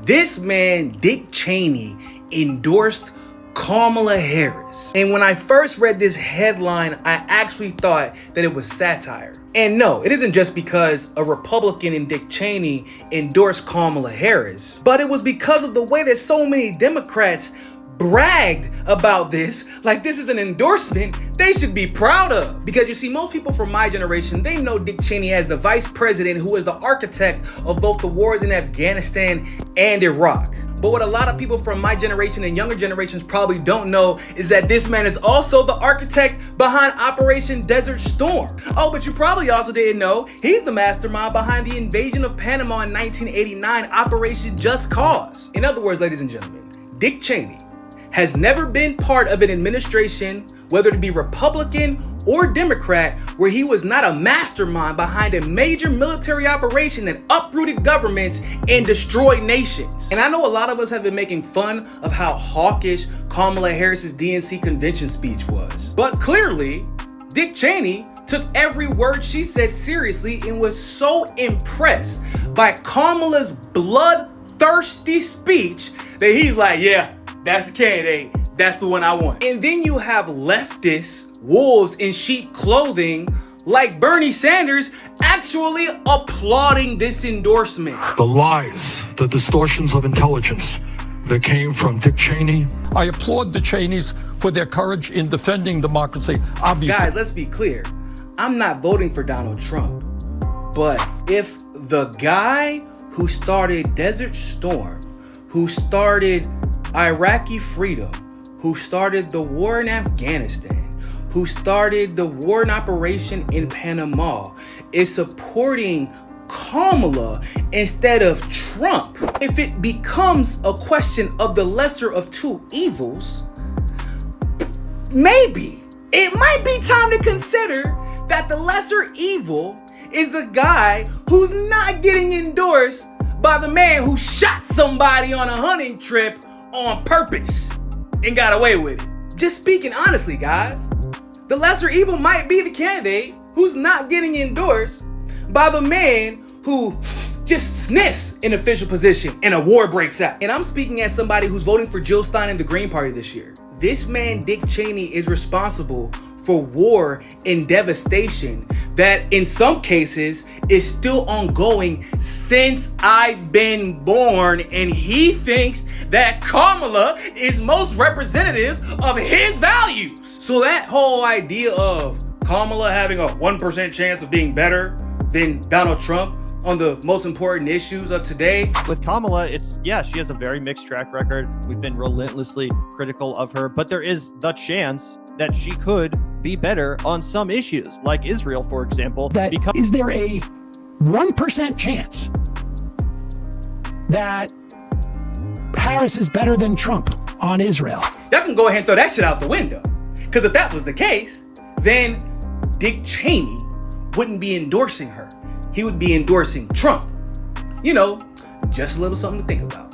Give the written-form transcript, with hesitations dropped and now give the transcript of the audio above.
This man, Dick Cheney, endorsed Kamala Harris. And when I first read this headline, I actually thought that it was satire. And no, it isn't just because a Republican and Dick Cheney endorsed Kamala Harris, but it was because of the way that so many Democrats bragged about this like this is an endorsement they should be proud of. Because you see, most people from my generation, they know Dick Cheney as the vice president who is the architect of both the wars in Afghanistan and Iraq. But what a lot of people from my generation and younger generations probably don't know is that this man is also the architect behind Operation Desert Storm. Oh, but you probably also didn't know he's the mastermind behind the invasion of Panama in 1989, Operation Just Cause. In other words, ladies and gentlemen, Dick Cheney has never been part of an administration, whether it be Republican or Democrat, where he was not a mastermind behind a major military operation that uprooted governments and destroyed nations. And I know a lot of us have been making fun of how hawkish Kamala Harris's DNC convention speech was. But clearly, Dick Cheney took every word she said seriously and was so impressed by Kamala's bloodthirsty speech that he's like, yeah, that's the candidate. That's the one I want. And then you have leftists, wolves in sheep clothing, like Bernie Sanders, actually applauding this endorsement. The lies, the distortions of intelligence that came from Dick Cheney. I applaud the Cheneys for their courage in defending democracy, obviously. Guys, let's be clear. I'm not voting for Donald Trump. But if the guy who started Desert Storm, who started Iraqi freedom, who started the war in Afghanistan, who started the war and operation in Panama, is supporting Kamala instead of Trump, if it becomes a question of the lesser of two evils, maybe it might be time to consider that the lesser evil is the guy who's not getting endorsed by the man who shot somebody on a hunting trip on purpose and got away with it. Just speaking honestly, guys, the lesser evil might be the candidate who's not getting endorsed by the man who just sniffs an official position and a war breaks out. And I'm speaking as somebody who's voting for Jill Stein and the Green Party this year. This man, Dick Cheney, is responsible for war and devastation that in some cases is still ongoing since I've been born, and he thinks that Kamala is most representative of his values. So that whole idea of Kamala having a 1% chance of being better than Donald Trump on the most important issues of today. With Kamala, she has a very mixed track record. We've been relentlessly critical of her, but there is the chance that she could be better on some issues, like Israel, for example. Is there a 1% chance that Harris is better than Trump on Israel? Y'all can go ahead and throw that shit out the window. Because if that was the case, then Dick Cheney wouldn't be endorsing her. He would be endorsing Trump. You know, just a little something to think about.